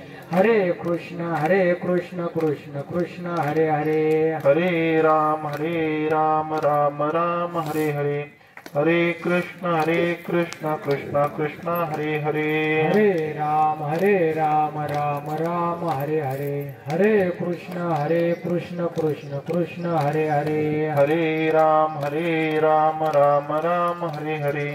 हरे कृष्ण कृष्ण कृष्ण हरे हरे, हरे राम राम राम हरे हरे, हरे कृष्ण कृष्ण कृष्ण हरे हरे, हरे राम राम राम हरे हरे, हरे कृष्ण कृष्ण कृष्ण हरे हरे, हरे राम राम राम हरे हरे,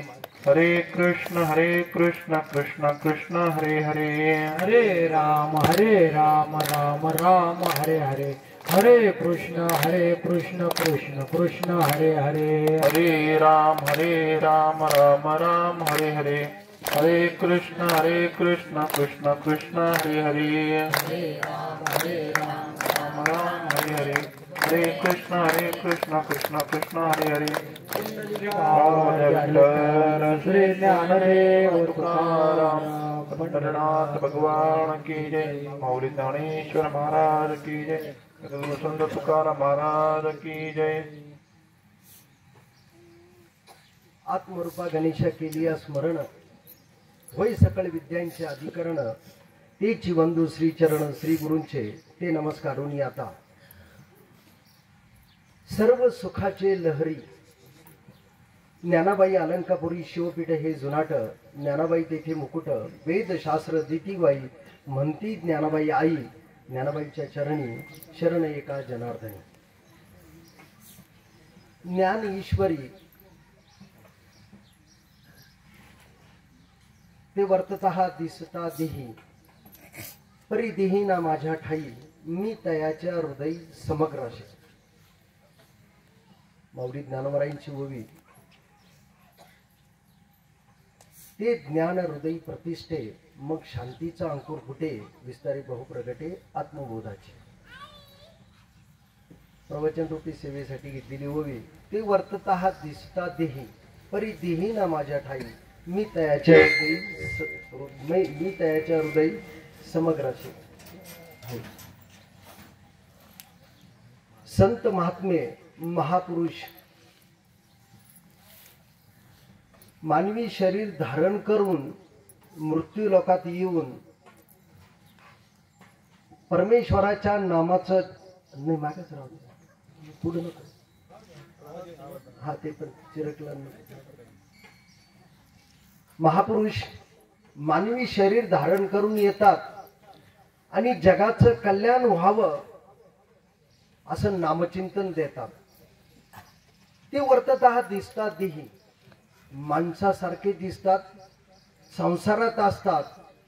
हरे कृष्ण कृष्ण कृष्ण हरे हरे, हरे राम राम राम हरे हरे, हरे कृष्ण कृष्ण कृष्ण हरे हरे, हरे राम राम राम हरे हरे, हरे कृष्ण कृष्ण कृष्ण हरे हरे, हरे राम राम राम हरे हरे, हरे कृष्ण कृष्ण कृष्ण हरे हरे, श्री ज्ञानदेव तुकाराम पंढरनाथ भगवान की जय, माऊली ज्ञानेश्वर महाराज की जय, संत तुकाराम महाराज की जय. आत्मरूपा गणेशा केलिया स्मरण, होय सकळ विद्यांचे अधिकरण, तेची वंदू श्री चरण श्री गुरूंचे, ते नमस्कारून आता सर्व सुखाचे लहरी. ज्ञानाबाई अलंकापुरी शिवपीठ हे जुनाट, ज्ञानाबाई तेथे मुकुट, वेदशास्त्र दितीबाई म्हणती ज्ञानाबाई आई, ज्ञानाबाईच्या चरणी शरण एका जनार्दनी. ज्ञान ईश्वरी ते वर्ततः दिसता देही, परी देही ना माझ्या ठाई, मी तयाच्या हृदय समग्र असे. माऊली ज्ञानवरायांची ओवी. ते ज्ञान हृदय प्रतिष्ठे, मग शांतीचा अंकुर फुटे, विस्तारी बहुप्रगटे आत्मबोधाचे. प्रवचन रूपी सेवेसाठी घेतलेली ओवी. ते वर्ततः दिसता देही, परी देही ना माझ्या ठाई, मी तयाच्या हृदय समग्र असे. संत महात्मे महापुरुष मानवी शरीर धारण करून मृत्यू लोकात येऊन परमेश्वराच्या नामाचं नाही मागच राहू दे, पुढे नको. हा ते पण चिरकलं. महापुरुष मानवी शरीर धारण करून येतात आणि जगाचं कल्याण व्हावं असं नामचिंतन देतात. ते वर्ततः दिसतात देही, माणसासारखे दिसतात, संसारात असतात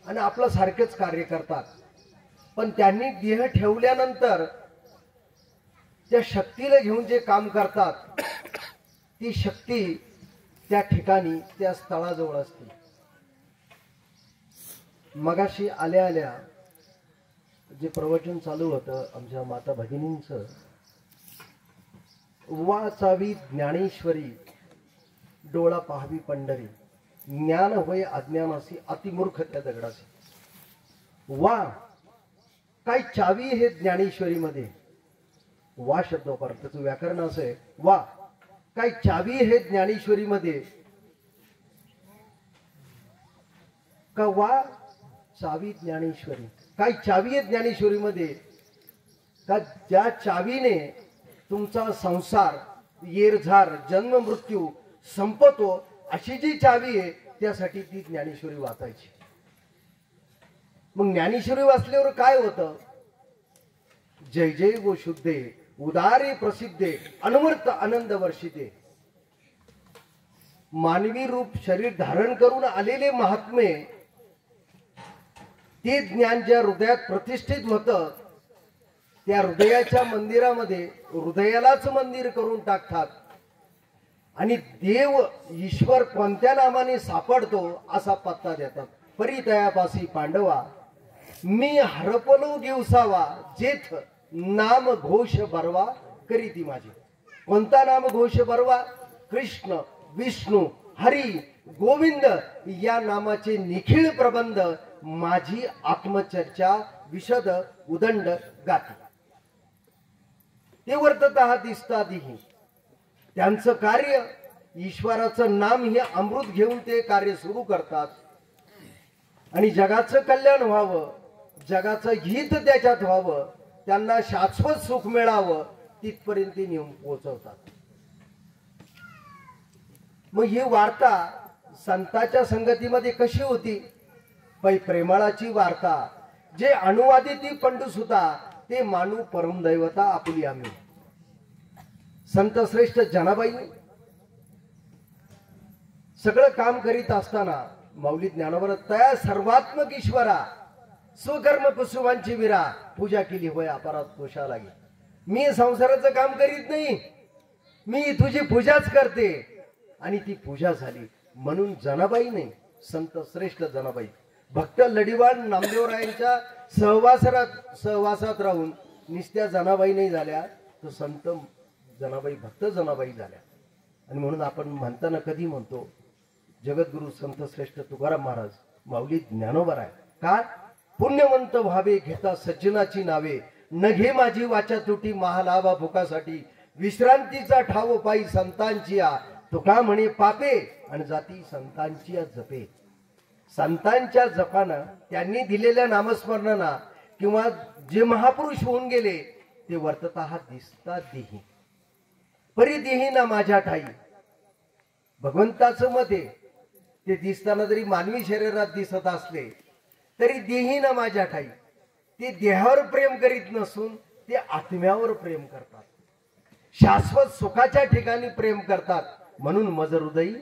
आणि आपलं सारखेच कार्य करतात. पण त्यांनी देह ठेवल्यानंतर त्या शक्तीला घेऊन जे काम करतात, ती शक्ती त्या ठिकाणी त्या स्थळाजवळ असते. मगाशी आल्या आल्या जे प्रवचन चालू होतं आमच्या माता भगिनींचं, वाचावी ज्ञानेश्वरी, डोळा पाहावी पंढरी, ज्ञान होय अज्ञानासी, अतिमूर्ख त्या दगडासी. वा काय चावी हे ज्ञानेश्वरीमध्ये. वा शब्द त्याचं व्याकरण असं आहे, वा काय चावी हे ज्ञानेश्वरीमध्ये. का वा चावी ज्ञानेश्वरी, काय चावी आहे ज्ञानेश्वरीमध्ये. का ज्या चावीने तुमचा संसार येरझार जन्म मृत्यू संपतो, अशी जी चावी आहे त्यासाठी ती ज्ञानेश्वरी वाचायची. मग ज्ञानेश्वरी वाचल्यावर काय होतं. जय जय गो शुद्धे, उदारे प्रसिद्धे, अनवर्त आनंद वर्षिते. मानवी रूप शरीर धारण करून आलेले महात्मे, ते ज्ञान ज्या हृदयात प्रतिष्ठित होतं, त्या हृदयाच्या मंदिरामध्ये हृदयालाच मंदिर करून टाकतात आणि देव ईश्वर कोणत्या नामाने सापडतो असा पत्ता देतात. परितयापासी पांडवा, मी हरपलो दिवसावा, जेथ नाम घोष बरवा करीती माझी. कोणता नाम घोष बरवा. कृष्ण विष्णू हरी गोविंद या नामाचे निखिळ प्रबंध माझी आत्मचर्चा विशद उदंड गाती. ते वर्ततः दिसता देही. त्यांचं कार्य ईश्वराचं नाम हे अमृत घेऊन ते कार्य सुरू करतात आणि जगाचं कल्याण व्हावं, जगाचं हित त्याच्यात व्हावं, त्यांना शाश्वत सुख मिळावं, तिथपर्यंत ते नेऊन पोहोचवतात. मग ही वार्ता संतांच्या संगतीमध्ये कशी होती? पै प्रेमाळाची वार्ता, जे अनुवादी ती पंडुसुता, ते मानू परमदैवता आपुली आम्ही. संत श्रेष्ठ जनाबाई सगळं काम करीत असताना माऊली ज्ञानोबा तया सर्वात्मक ईश्वरा स्वकर्म कुसुमांची विरा पूजा केली होय अपराध पोषा लागे. मी संसाराचं काम करीत नाही, मी तुझी पूजाच करते. आणि ती पूजा झाली. म्हणून जनाबाई नाही, संत श्रेष्ठ जनाबाई भक्त लढीवान नामदेवरायांच्या सहवासात राहून निस्त्या जनाबाई नाही झाल्या, तर संत जनाबाई भक्त जनाबाई झाल्या. आणि म्हणून आपण म्हणताना कधी म्हणतो जगद्गुरु संत श्रेष्ठ तुकाराम महाराज माऊली ज्ञानोबा आहे. काय पुण्यवंत व्हावे घेता सज्जनाची नावे, न घे माझी वाचा तुटी महालाभा भुकासाठी, विश्रांतीचा ठाव पायी संतांची आ, तुका म्हणे पापे आणि जाती संतांची जपे. संतांच्या जपानं त्यांनी दिलेल्या नामस्मरणांना किंवा जे महापुरुष होऊन गेले ते वर्ततः दिसतात देही, परी देही ना माझ्या ठाई. भगवंताचं मत आहे ते दिसताना जरी मानवी शरीरात दिसत असले तरी देही ना माझ्या ठाई. ते देहावर प्रेम करीत नसून ते आत्म्यावर प्रेम करतात, शाश्वत सुखाच्या ठिकाणी प्रेम करतात. म्हणून मज हृदयी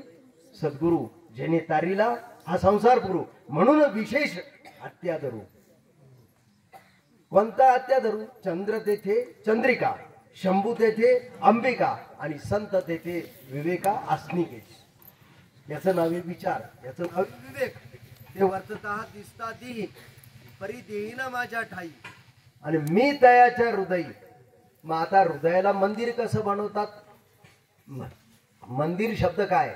सद्गुरु जेने तारीला हा संसार पुरू, म्हणून विशेष हत्या धरू. कोणता हत्या धरू? चंद्र तेथे चंद्रिका, शंभू तेथे अंबिका आणि संत तेथे विवेका आस्निकेश. याचं नावे विचार, याचं नावे विवेक. ते वर्ततः दिसता देही, परी देईना माझ्या ठाई आणि मी तयाच्या हृदयी. मग आता हृदयाला मंदिर कसं बनवतात? मंदिर शब्द काय?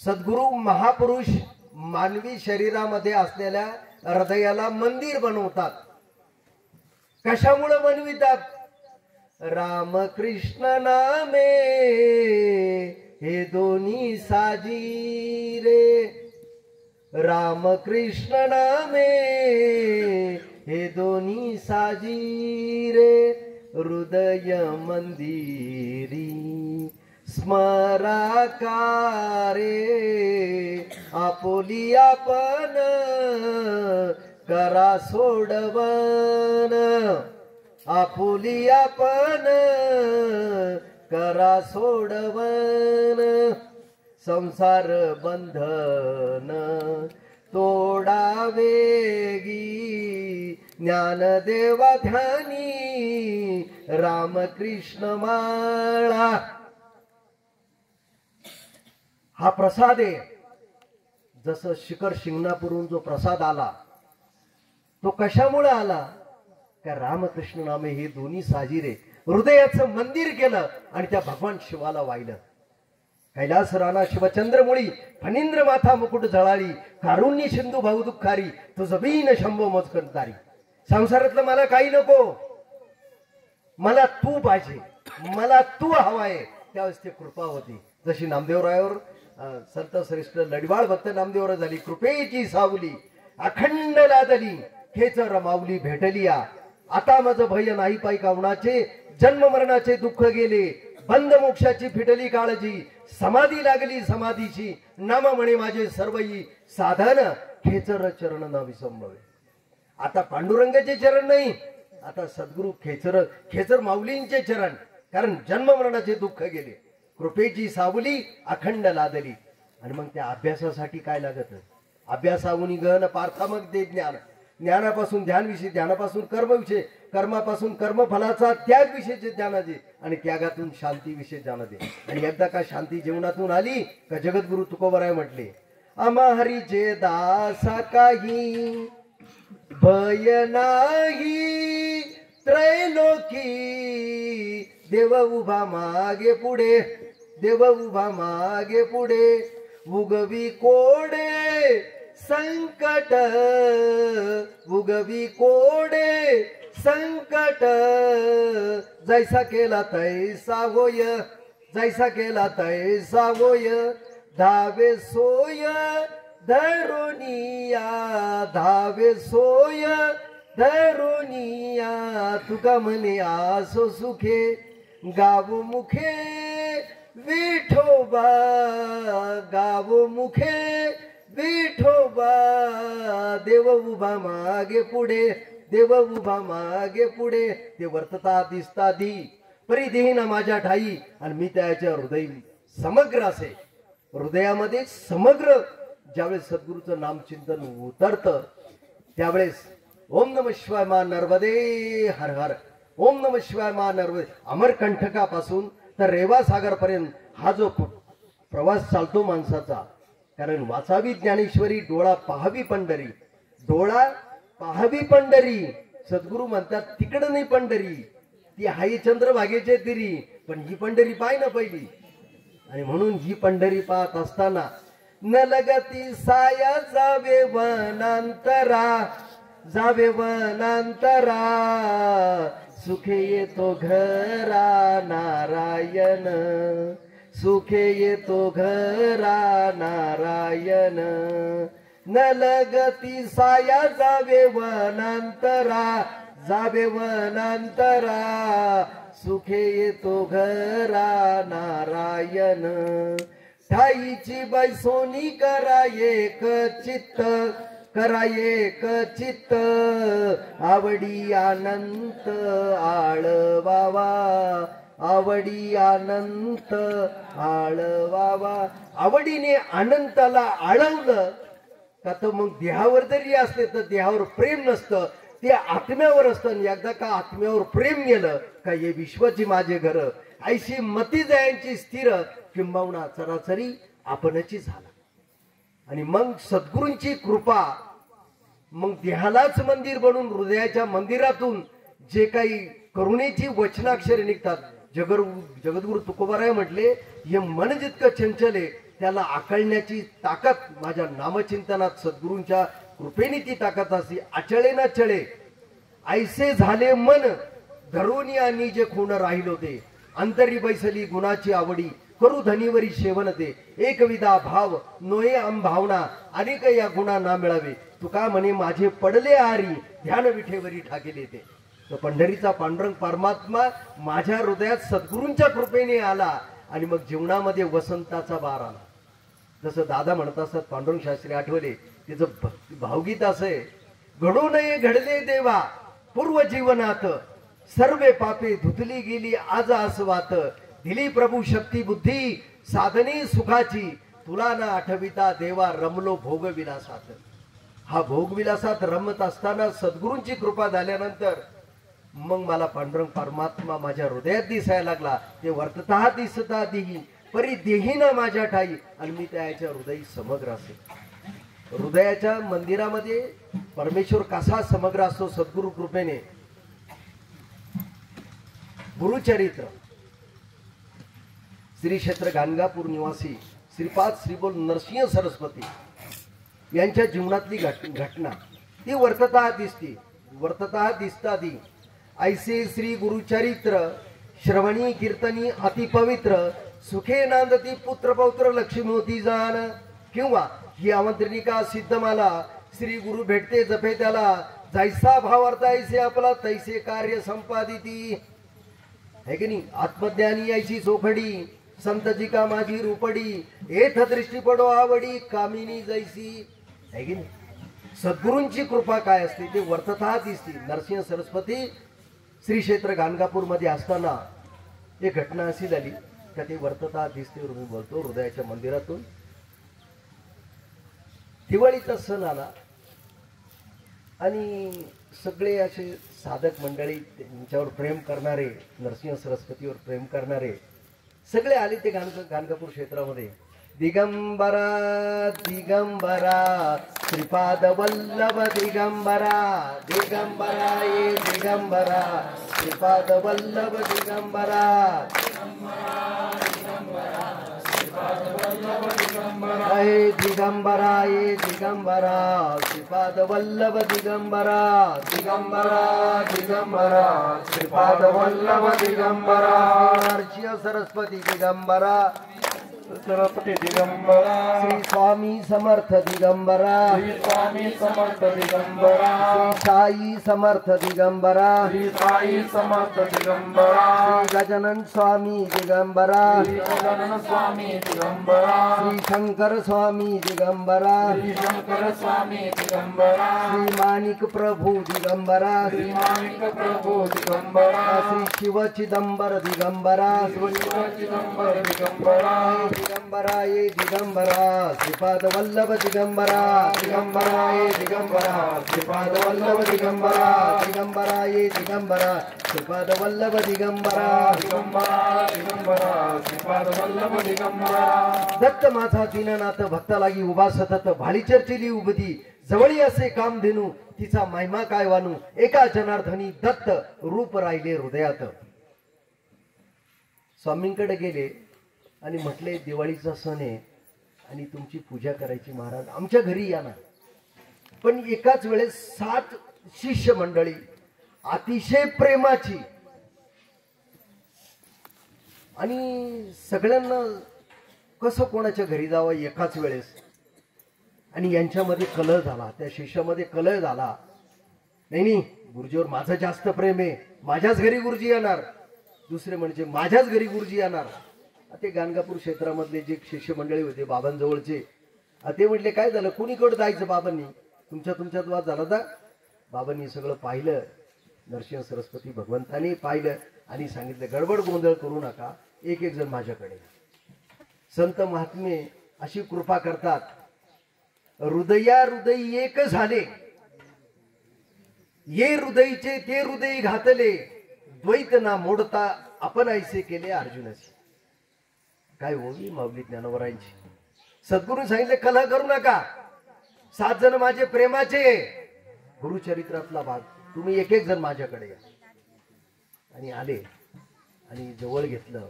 सद्गुरु महापुरुष मानवी शरीरामध्ये असलेल्या हृदयाला मंदिर बनवतात. कशामुळे बनवितात? रामकृष्ण नामे हे दोन्ही साजी रे, रामकृष्ण नामे हे दोन्ही साजी रे, हृदय मंदिरी स्मराकारे आपुली आपण करा सोडवन, आपुली आपण करा सोडवन, संसार बंधन तोडावेगी ज्ञानदेवा ध्यानी रामकृष्ण माळा. हा प्रसाद आहे. जसं शिखर शिंगणापूरहून जो प्रसाद आला तो कशामुळे आला? का रामकृष्ण नामे हे दोन्ही साजिरे हृदयाचं मंदिर केलं आणि त्या भगवान शिवाला वाहिलं. कैलास राणा शिवचंद्रमुळी फणींद्र माथा मुकुट जळाली, कारुण्य सिंधू भाऊ दुःखारी तुझं बीन शंभो मज करतारी. संसारातलं मला काही नको, मला तू पाहिजे, मला तू हवाय. त्यावेळेस ते कृपा होती. जशी नामदेवरायावर संत श्रेष्ठ लढवाळ भक्त नामदेवराय झाली. कृपेची सावली अखंड लादली, हेच रमावली भेटली या. आता माझं भय नाही पाई कावणाचे, जन्म मरणाचे दुःख गेले, बंद मोक्षाची फिटली काळजी, समाधी लागली समाधीची, नाम म्हणे माझे सर्वई साधन, खेचर चरण न विसंभवे. आता पांडुरंगाचे चरण नाही, आता सद्गुरु खेचर माऊलींचे चरण. कारण जन्म मरणाचे दुःख गेले, कृपेची सावली अखंड लादली. आणि मग त्या अभ्यासासाठी काय लागत? अभ्यासाहून गहन पार्थामक दे ज्ञान, ज्ञानापासून ध्यान विषय, ध्यानापासून कर्म विषय, कर्मापासून कर्मफलाचा त्याग विषयचे ज्ञान दे आणि त्यागातून शांती विषय ज्ञान दे. आणि एकदा का शांती जीवनातून आली का जगद्गुरु तुकोबराय म्हटले, अमाहरीचे दासा काही भय नाही, त्रैलोकी देव उभा मागे पुढे, देव उभा मागे पुढे, उगवी कोडे संकट, उगवी कोडे संकट, जैसा केला तैसा होय, जैसा केला तैसा होय, धावे सोय धरुनिया, धावे सोय धरुनिया तुका म्हणे आसो सुखे गाव मुखे विठोबा गाव मुखे विठोबा देव उभा मागे पुढे देव उभा मागे पुढे ते वर्तता दिसता दी परिदेहीन माझ्या ठाई आणि मी त्याच्या हृदय समग्र असे हृदयामध्ये समग्र ज्यावेळेस सद्गुरूचं नामचिंतन उतरतं त्यावेळेस ओम नमः शिवाय मा नर्मदे हर हर ओम नमः शिवाय मा नर्मदे अमरकंटकापासून तर रेवा सागर पर्यंत हा जो प्रवास चालतो माणसाचा कारण वाचावी ज्ञानेश्वरी डोळा पाहावी पंढरी डोळा पाहावी पंढरी सद्गुरू म्हणतात तिकडं नाही पंढरी ती हाई चंद्रभागेचे तिरी पण ही पंढरी पाय ना पहिली आणि म्हणून ही पंढरी पाहत असताना न लगती साया जावे वनांतरा जावे वनांतरा सुखे येतो घरा नारायण सुखे येतो घरा नारायण न लगती साया जावे वनांतरा जावे वनांतरा सुखे येतो घरा नारायण ठाईची बैसोनी करा एक चित्त करा एक चित्त आवडी अनंत आळवावा आवडी अनंत आळवावा आवडीने अनंताला आळवलं का तर मग देहावर जरी असले तर देहावर प्रेम नसतं ते आत्म्यावर असतं एकदा का आत्म्यावर प्रेम गेलं का हे विश्वाची माझे घर ऐशी मती जायांची स्थिर किंबहुना चराचरी आपणची झाला आणि मग सद्गुरूंची कृपा मग देहालाच मंदिर बनून हृदयाच्या मंदिरातून जे काही करुणेची वचनाक्षरे निघतात जगद्गुरु तुकोबाराय म्हटले हे मन जितकं चंचल आहे त्याला आकळण्याची ताकद माझ्या नामचिंतनात सद्गुरूंच्या कृपेने ती ताकद असते अचळे ना चळे ऐसे झाले मन धरून आणि जे खूण राहिल होते अंतरी बैसली गुणाची आवडी करू धनीवरी शेवण ते एकविधा भाव नोये भावना अनेक या गुणा ना मिळावे तुका म्हणे माझे पडले आरी ध्यान विठेवरी ठाकेले ते तो पंढरीचा पांडुरंग परमात्मा माझ्या हृदयात सद्गुरूंच्या कृपेने आला आणि मग जीवनामध्ये वसंताचा बार आला जसं दादा म्हणत असतात पांडुरंग शास्त्री आठवले त्याचं भावगीत असं आहे घडू नये घडले देवा पूर्व जीवनात सर्वे पापे धुतली गेली आज आसवात दिली प्रभू शक्ती बुद्धी साधने सुखाची तुला ना आठविता देवा रमलो भोगविलासात हा भोगविलासात रमत असताना सद्गुरूंची कृपा झाल्यानंतर मग मला पांडुरंग परमात्मा माझ्या हृदयात दिसायला लागला ते वर्तता दिसता देही परी देही ना माझ्या ठाई आणि मी त्याच्या हृदय समग्र असे हृदयाच्या मंदिरामध्ये परमेश्वर कसा समग्र असतो सद्गुरु कृपेने गुरुचरित्र श्री क्षेत्र गाणगापूर निवासी श्रीपाद श्रीबोल नरसिंह सरस्वती यांच्या जीवनातली घटना ती वर्तता दिसता दी ऐसे श्री गुरुचरित्र श्रवणी कीर्तनी अति पवित्र सुखे नांदती पुत्र पौत्र लक्ष्मी होती जाण किंवा ही आमंत्रणिका सिद्धमाला श्री गुरु भेटते जपे त्याला जैसा भावार्थ ऐसे आपला तैसे कार्य संपादिती है की नाही आत्मज्ञानी ऐशी चोखडी संतजी का माझी रूपडी एथ दृष्टी पडो आवडी कामिनी जैसी है की नाही सद्गुरूंची कृपा काय असते ते वर्तता दिसते नरसिंह सरस्वती श्री क्षेत्र गाणगापूर मध्ये असताना एक घटना अशी झाली का ते वर्तता दिसते मी बोलतो हृदयाच्या मंदिरातून दिवाळीचा सण आला आणि सगळे असे साधक मंडळी त्यांच्यावर प्रेम करणारे नरसिंह सरस्वतीवर प्रेम करणारे सगळे आले ते गाणगापूर क्षेत्रामध्ये दिगंबरा दिगंबरा श्रीपाद वल्लभ दिगंबरा दिगंबरा ये दिगंबरा श्रीपाद वल्लभ दिगंबरा हे दिगंबरा ये दिगंबरा श्रीपाद वल्लभ दिगंबरा दिगंबरा दिगंबरा श्रीपाद वल्लभ दिगंबरा नरसिंह सरस्वती दिगंबरा सरस्वती दिगंबरा श्री स्वामी समर्थ दिगंबरा श्री स्वामी समर्थ दिगंबरा श्री साई समर्थ दिगंबरा श्री साई समर्थ दिगंबरा श्री गजानन स्वामी दिगंबरा श्री गजानन स्वामी दिगंबरा श्री शंकर स्वामी दिगंबरा श्री शंकर स्वामी दिगंबरा श्री माणिक प्रभु दिगंबरा श्री माणिक प्रभु दिगंबरा श्री शिव चिदंबर दिगंबरा शिव चिदंबर दिगंबरा दिगंबरा ये दिगंबरा श्रीपाद वल्लभ दिगंबरा दिगंबरा ये दिगंबरा श्रीपाद वल्लभ दिगंबरा दिगंबरा ये दिगंबरा श्रीपाद वल्लभ दिगंबरा दिगंबरा दिगंबरा श्रीपाद वल्लभ दिगंबरा दत्त माझा दीननाथ भक्ता लागी उभा सतत भाली चर्चिली उभती जवळी असे काम धेनू तिचा महिमा काय वानू एका जनार्दनी दत्त रूप राहिले हृदयात. स्वामींकडे गेले आणि म्हटले दिवाळीचा सण आहे आणि तुमची पूजा करायची महाराज आमच्या घरी या ना. पण एकाच वेळेस 7 शिष्य मंडळी अतिशय प्रेमाची आणि सगळ्यांना कसं कोणाच्या घरी जावं एकाच वेळेस. आणि यांच्यामध्ये कलह झाला, त्या शिष्यामध्ये कलह झाला. नाही गुरुजीवर माझं जास्त प्रेम आहे, माझ्याच घरी गुरुजी येणार. दुसरे म्हणजे माझ्याच घरी गुरुजी येणार. ते गाणगापूर क्षेत्रामधले जे शिष्य मंडळी होते बाबांजवळचे ते म्हटले काय झालं कुणीकडे जायचं बाबांनी तुमच्यात वाद झाला तर. बाबांनी सगळं पाहिलं, नरसिंह सरस्वती भगवंतानी पाहिलं आणि सांगितलं गडबड गोंधळ करू नका, एक एक जण माझ्याकडे. संत महात्मे अशी कृपा करतात, हृदया हृदय एक झाले, ये हृदयचे ते हृदय घातले, द्वैत ना मोडता आपण ऐसे केले अर्जुनाचे. काय होई माऊली ज्ञानोबरायांची. सद्गुरू सांगितले कलह करू नका, 7 जण माझे प्रेमाचे. गुरुचरित्रातला भाग तुम्ही एक एक जण माझ्याकडे या. आणि आले आणि जवळ घेतलं.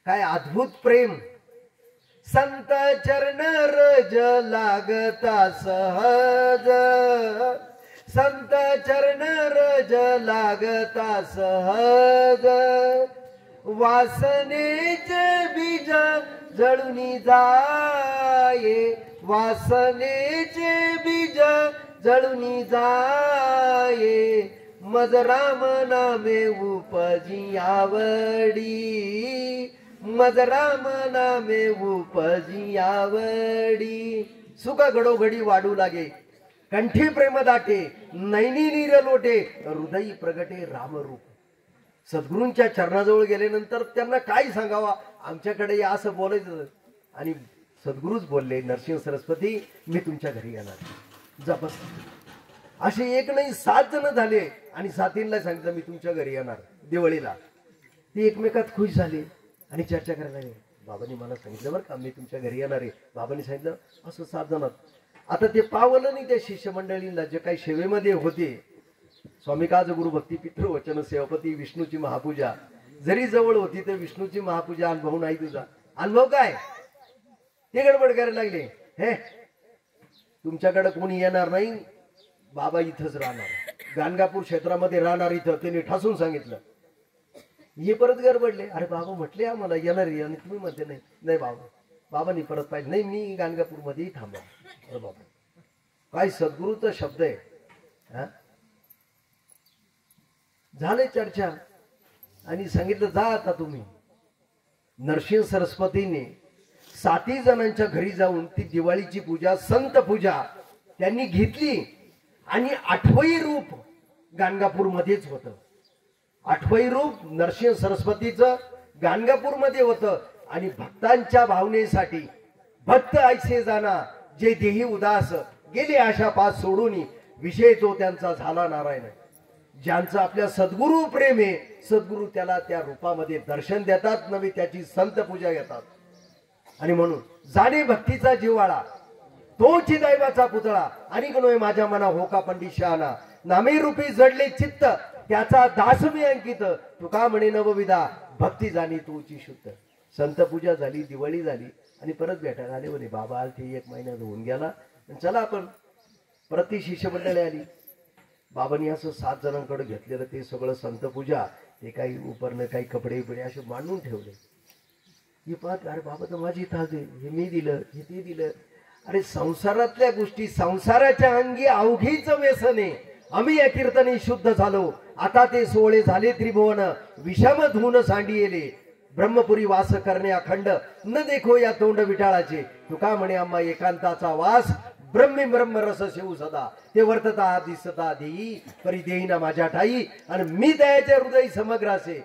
काय अद्भुत प्रेम. संत चरण रज लागता सहज, संत चरण रज लागता सहज, वासनेचे बीज जळूनी जाये, वासनेचे बीज जळूनी जाये, मज राम नामे उपजी आवडी, मज राम नामे उपजी आवडी. सुख घडोघडी वाढू लागे, कंठी प्रेम दाटे, नैनी नीर लोटे, हृदयी प्रगटे रामरूप. सद्गुरूंच्या चरणाजवळ गेल्यानंतर त्यांना काय सांगावा, आमच्याकडे या असं बोलायचं. आणि सद्गुरूच बोलले नरसिंह सरस्वती मी तुमच्या घरी येणार, जा बस. असे एक नाही 7 जण झाले आणि 7ला सांगितलं मी तुमच्या घरी येणार दिवाळीला. ती एकमेकात खुश झाली आणि चर्चा करायला लागली. बाबांनी मला सांगितलं बरं का मी तुमच्या घरी येणार आहे. बाबांनी सांगितलं असं 7 जणात. आता ते पावलं नाही त्या शिष्यमंडळींना जे काही सेवेमध्ये होते. स्वामी काज गुरु भक्ती पितृ वचन सेवापती विष्णूची महापूजा जरी जवळ होती तर विष्णूची महापूजा अनुभव नाही तुझा. अनुभव काय ते गडबड करायला लागले. हे तुमच्याकडे कोणी येणार नाही, बाबा इथंच राहणार, गाणगापूर क्षेत्रामध्ये राहणार. इथं त्यांनी ठासून सांगितलं. हे परत गडबडले. अरे बाबा म्हटले आम्हाला येणार आहे आणि तुम्ही म्हणते नाही. नाही बाबा, बाबांनी परत पाहिजे नाही मी गाणगापूर मध्येही थांबा. अरे बाबा काय सद्गुरूचा शब्द आहे. हा झाले चर्चा आणि सांगितलं जा आता तुम्ही. नरसिंह सरस्वतीने 7 जणांच्या घरी जाऊन ती दिवाळीची पूजा संत पूजा त्यांनी घेतली आणि 8वं रूप गाणगापूर मध्येच होतं. 8वं रूप नरसिंह सरस्वतीचं गाणगापूर मध्ये होतं. आणि भक्तांच्या भावनेसाठी भक्त ऐसे जाना जे देही उदास गेले आशा पास सोडून विषय तो त्यांचा झाला नारायण. ज्यांचं आपल्या सद्गुरू प्रेम आहे सद्गुरू त्याला त्या रूपामध्ये दर्शन देतात, नवी त्याची संत पूजा घेतात. आणि म्हणून जाणे भक्तीचा जिव्हाळा तोची दैवाचा पुतळा आणि नोय माझ्या मना होका पंडित शहाणा नामे रूपी जडले चित्त त्याचा दास मी अंकित तुका म्हणे नवविधा भक्ती जाणी तूची शुद्ध. संत पूजा झाली, दिवाळी झाली आणि परत भेटायला आले. म्हणे बाबा आलते 1 महिना होऊन गेला, चला आपण. प्रति शिष्य मंडळी आली. बाबांनी असं 7 जणांकडे घेतलेलं ते सगळं संत पूजा ते काही उपरणे काही कपडे बिपडे असे मांडून ठेवले. ही पाहत अरे बाबा तर माझी इथं दे, हे मी दिलं, हे ते दिलं. अरे संसारातल्या गोष्टी, संसाराच्या अंगी अवघीच व्यसने. आम्ही या कीर्तने शुद्ध झालो, आता ते सोहळे झाले त्रिभुवन, विषम धुन सांडियेले, ब्रह्मपुरी वास करणे अखंड, न देखो या तोंड विटाळाचे. तुका म्हणे आम्हा एकांताचा वास, ब्रह्मी ब्रह्म रस शिव सदा, ते वर्तता दिसता देई, परी देईना माझ्या ठाई, आणि मी दयाचे हृदय समग्र असे.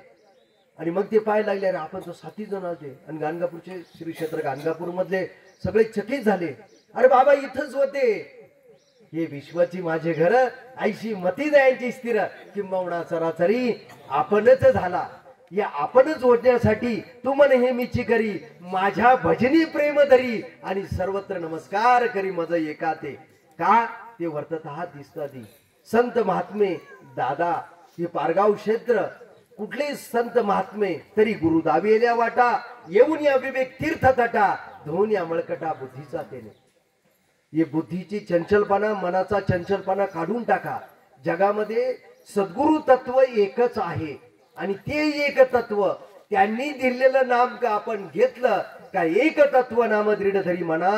आणि मग ते पाहायला लागले, अरे आपण तो 7 जण आले, आणि गाणगापूरचे श्री क्षेत्र गाणगापूर मधले सगळे चकित झाले. अरे बाबा इथंच होते, हे विश्वाची माझे घर, ऐशी मती दयांची स्थिर, किंबहुना चराचरी आपणच झाला. या आपणच ओढण्यासाठी तू म्हणे हे मीची करी, माझ्या भजनी प्रेम धरी, आणि सर्वत्र नमस्कार करी मज एकाते. का ते वर्ततः दिसता दी. संत महात्मे दादा, हे पारगाव क्षेत्र, कुठले संत महात्मे तरी गुरु दाविल्या वाटा, येऊन या विवेक तीर्थ तटा, धुवून या मळकटा बुद्धीचा तेने. हे बुद्धीची चंचलपणा, मनाचा चंचलपणा काढून टाका. जगामध्ये सद्गुरु तत्व एकच आहे, आणि ते एक तत्व त्यांनी दिलेलं नाम का आपण घेतलं का, एक तत्व नाम दृढ धरी म्हणा,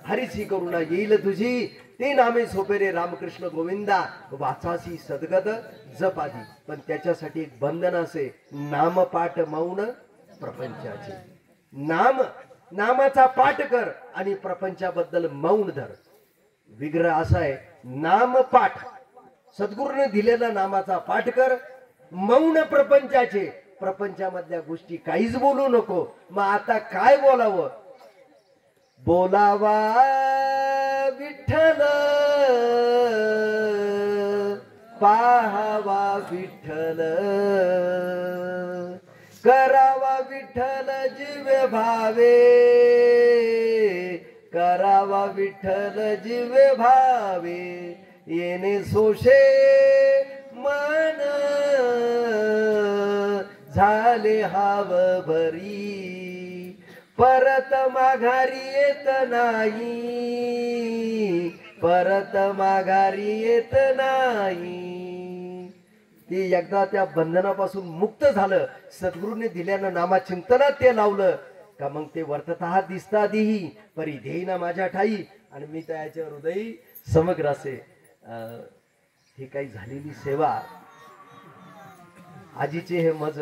हरिची करुणा येईल तुझी, ते नामे सोपेरे रामकृष्ण गोविंदा, वाचासी सद्गत जपादी. पण त्याच्यासाठी एक बंधन असे, नामपाठ मौन प्रपंचाचे. नामाचा पाठ कर आणि प्रपंचाबद्दल मौन धर. विग्रह असा आहे, नामपाठ, सद्गुरूने दिलेला नामाचा पाठ कर, मौन प्रपंचाचे, प्रपंचामधल्या गोष्टी काहीच बोलू नको. मग आता काय बोलावं? बोलावा विठ्ठल, पाहावा विठ्ठल, करावा विठ्ठल जीवे भावे, करावा विठ्ठल जीवे भावे, येणे सोशे मन झाले हाव भरी, परत माघारी येत नाही, परत माघारी येत नाही. ते एकदा त्या बंधनापासून मुक्त झालं, सद्गुरूने दिल्यानं नामा चिंतनात ते लावलं का, मग ते वर्ततः दिसता देही, परी देईना माझ्या ठाई, आणि मी त्याच्या हृदयी समग्र असे. ही काही झालेली सेवा, आजीचे हे मज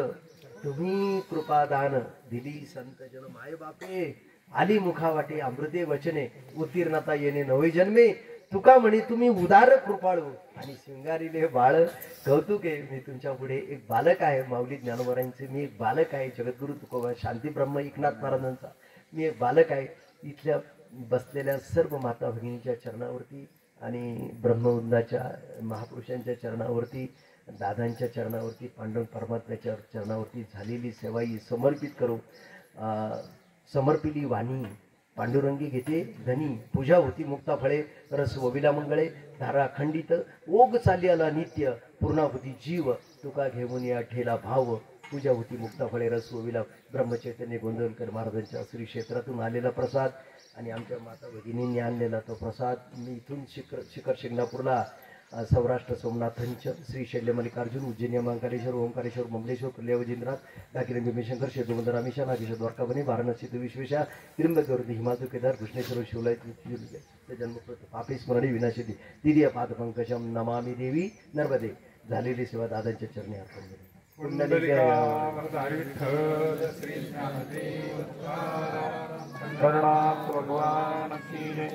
तुम्ही कृपादान दिली, संत जन माय बापे, आली मुखावाटे अमृते वचने, उत्तीर्णता येणे नवे जन्मे. तुका म्हणे तुम्ही उदार कृपाळू आणि शिंगारीले बाळ. कौतुक आहे, मी तुमच्या पुढे एक बालक आहे. माऊली ज्ञानोबरांचे मी एक बालक आहे. जगद्गुरु तुकोबा शांती ब्रह्म एकनाथ महाराजांचा मी एक बालक आहे. इथल्या बसलेल्या सर्व माता भगिनीच्या चरणावरती आणि ब्रह्मवृंदाच्या महापुरुषांच्या चरणावरती, दादांच्या चरणावरती, पांडुरंग परमात्म्याच्या चरणावरती झालेली सेवा ही समर्पित करू. समर्पिली वाणी पांडुरंगी घेते धनी, पूजा होती मुक्ता फळे, रस वविला मंगळे, धारा खंडित ओग चाली आला नित्य, पूर्णाहुती जीव तुका घेऊन या ठेला भाव, पूजा होती मुक्ता फळे रस वविला. ब्रह्मचैतन्य गोंदवलकर महाराजांच्या श्री क्षेत्रातून आलेला प्रसाद आणि आमच्या माता भगिनींनी आणलेला तो प्रसाद. मी इथून शिखर शिंगणापूरला सौराष्ट्र सोमनाथांच्या श्री शैल्य मल्लिकार्जुन, उज्जैन महाकालेश्वर, ओंकारेश्वर, मंगलेश्वर, कल्यावजिंद्रात, दाकिनी भीमेशंकर, शेतुमंदर, रामेश्वर, नागेश्वर, द्वारकाबनी, वाराणसी, विश्वेशा, त्र्यंबकेश्वर, हिमाचल, केदार, कृष्णेश्वर, शिवलाय, जन्म पापी स्मरणी विनाशिती, दिव्य पाद पंकजम नमामि देवी नर्मदे. झालेली सेवा दादांच्या चरणी अर्पण केली. भगवान की जय.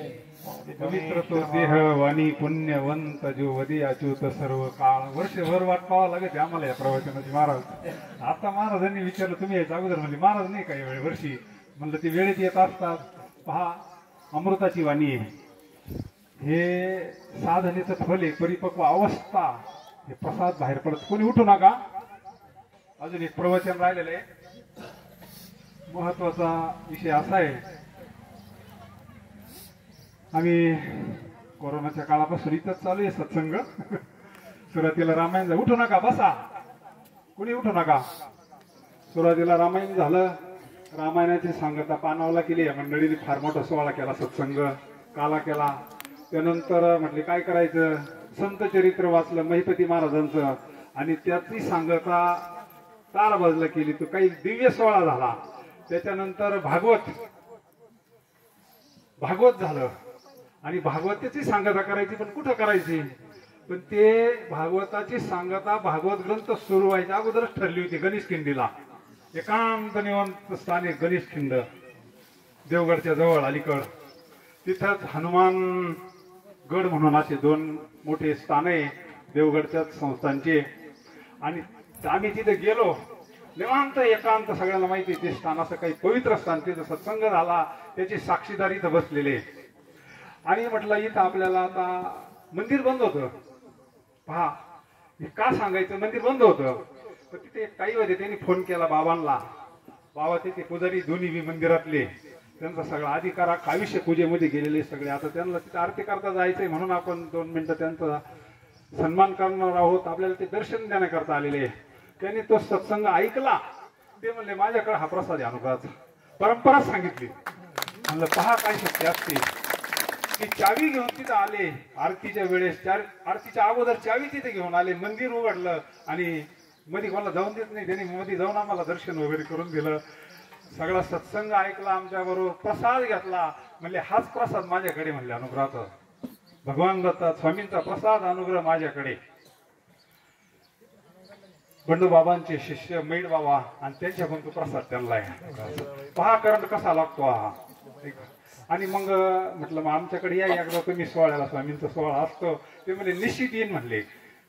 पवित्र तो देह वाणी पुण्यवंत जो वदी अच्युत सर्व काळ. वर्षभर वाट पाहावं लागेल आम्हाला या प्रवचनाची. महाराज आता महाराजांनी विचारलं तुम्ही याच्या अगोदर म्हणजे महाराज नाही काही वेळ वर्षी म्हणलं ती वेळेत येत असतात. पहा अमृताची वाणी आहे, हे साधनेचं फल आहे, परिपक्व अवस्था, हे प्रसाद बाहेर पडत. कोणी उठू नका, अजून एक प्रवचन राहिलेलं आहे. महत्वाचा विषय असा आहे, आम्ही कोरोनाच्या काळापासून इथंच चालू आहे सत्संग. सुरुवातीला रामायण, उठू नका बसा, कुणी उठू नका. सुरुवातीला रामायण झालं, रामायणाची सांगता पानावला केली या मंडळीने. फार मोठा सोहळा केला, सत्संग काला केला. त्यानंतर म्हटले काय करायचं, संत चरित्र वाचलं महिपती महाराजांचं आणि त्याची सांगता तारबाजला केली. तो काही दिव्य सोहळा झाला. त्याच्यानंतर भागवत झालं आणि भागवताची सांगता करायची, पण कुठं करायची? पण ते भागवताची सांगता भागवत ग्रंथ सुरू व्हायच्या अगोदरच ठरली होती गणेश खिंडीला. एकांत निवांत स्थान आहे गणेश खिंड, देवगडच्या जवळ अलीकड. तिथंच हनुमान गड म्हणून असे 2 मोठे स्थान आहे देवगडच्या संस्थांचे. आणि आम्ही तिथे गेलो, निवांत एकांत, सगळ्यांना माहिती ते स्थान असं काही पवित्र स्थान, तिथं सत्संग झाला, त्याची साक्षीदार इथं बसलेले. आणि म्हटलं इथं आपल्याला आता मंदिर बंद होतं, पहा का सांगायचं, मंदिर बंद होतं. तर तिथे काही होते, त्यांनी फोन केला बाबांना. बाबा तिथे पुजारी दोन्ही बी मंदिरातले, त्यांचा सगळा अधिकार काविष्य पूजेमध्ये गेलेले सगळे. आता त्यांना तिथे आरती करता जायचंय म्हणून आपण 2 मिनिटं त्यांचा सन्मान करणार आहोत, आपल्याला ते दर्शन देण्याकरता आलेले. त्यांनी तो सत्संग ऐकला. ते म्हणले माझ्याकडे हा प्रसाद आहे अनुग्रहाचा. परंपरा सांगितली. म्हणलं पहा काय शक्य असते की चावी घेऊन तिथं आले आरतीच्या वेळेस, आरतीच्या अगोदर चावी तिथे घेऊन आले, मंदिर उघडलं आणि मध्ये कोणाला जाऊन देत नाही, त्यांनी मध्ये जाऊन आम्हाला दर्शन वगैरे करून दिलं. सगळा सत्संग ऐकला, आमच्या बरोबर प्रसाद घेतला. म्हणले हाच प्रसाद माझ्याकडे, म्हणले अनुग्रहाचा, भगवान दत्ता स्वामींचा प्रसाद अनुग्रह माझ्याकडे. बंडू बाबांचे शिष्य मैड बाबा आणि त्यांच्याकडून तो प्रसाद त्यांना आहे. पहा करंट कसा लागतो हा. आणि मग म्हटलं मग आमच्याकडे या एकदा तुम्ही सोहळ्याला, स्वामींचा सोहळा असतो. ते म्हणले निश्चित येईन म्हणले,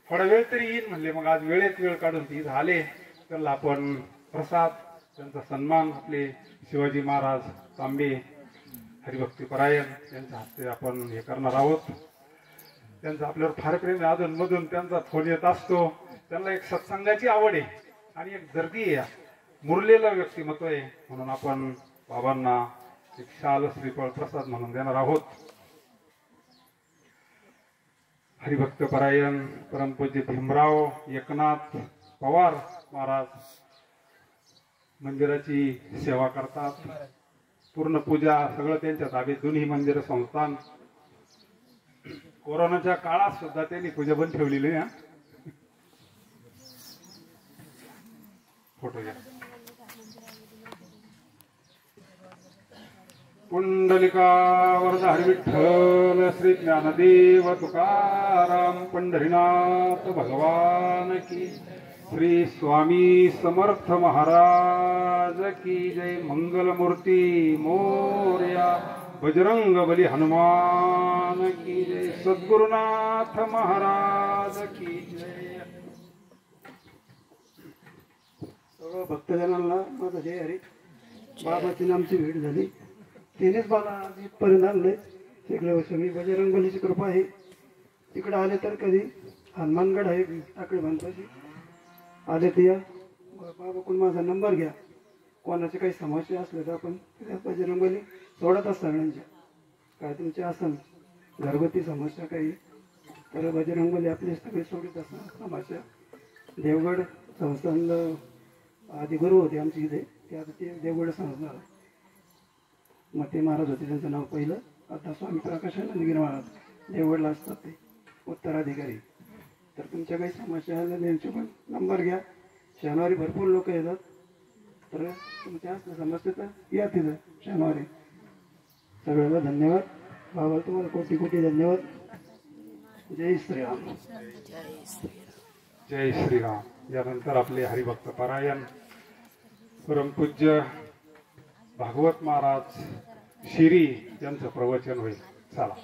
थोडा वेळ तरी येईन म्हणले. मग आज वेळेत वेळ काढून ती झाले. त्यांना आपण प्रसाद, त्यांचा सन्मान आपले शिवाजी महाराज तांबे हरिभक्ती परायण यांच्या हस्ते आपण हे करणार आहोत. त्यांचं आपल्यावर फार प्रेम आहे, अधून मधून त्यांचा फोन येत असतो. त्यांना एक सत्संगाची आवड आहे आणि एक दर्दी आहे, मुरलेलं व्यक्तिमत्व आहे. म्हणून आपण बाबांना एक शाल श्रीफळ प्रसाद म्हणून देणार आहोत. हरिभक्त परायण परमपूज्य भीमराव एकनाथ पवार महाराज मंदिराची सेवा करतात. पूर्ण पूजा सगळं त्यांच्या ताब्यात, दोन्ही मंदिर संस्थान. कोरोनाच्या काळात सुद्धा त्यांनी पूजा बंद ठेवलेली आहे. फोटो घ्या. पुंडलिका वरद हरिविठ्ठल श्री ज्ञानदेव तुकाराम पंढरीनाथ भगवान की, श्री स्वामी समर्थ महाराज की जय. मंगलमूर्ती मोरया, बजरंग बली हनुमान की जय. सद्गुरुनाथ महाराज की जय. सर्व भक्तजनांना माझा जय हरी. बाबाची आमची भेट झाली, त्यानेच मला इथपर्यंत आणलंय. सगळ्या वर्षी बजरंग बलीची कृपा आहे. तिकडे आले तर कधी हनुमानगड आहे टाकळी बांधपाशी, आले तर या बाबाकडून माझा नंबर घ्या. कोणाचे काही समस्या असल्या तर आपण बजरंग बली सोडत असतात सगळ्यांच्या. काय तुमच्या असेल घरगुती समस्या काही तर बजरंग बली आपले सगळे सोडत असतात समस्या. देवगड संस्थानला आधी गुरु होते आमच्या इथे, ते आता ते देवगड संस्थान मग ते महाराज होते, त्यांचं नाव पहिलं. आता स्वामी प्रकाशानंदगिरी महाराज देवगडला असतात, ते उत्तराधिकारी. तर तुमच्या काही समस्या आल्या त्यांचे पण नंबर घ्या. शनिवारी भरपूर लोक येतात, तर तुमच्या समस्या तर या तिथं शनिवारी. सगळ्याला धन्यवाद. बाबा तुम्हाला कोटी कोटी धन्यवाद. जय श्रीराम. जय श्रीराम. यानंतर आपले हरिभक्त परायण परमपूज्य भागवत महाराज शिरी यांचं प्रवचन होईल. चला.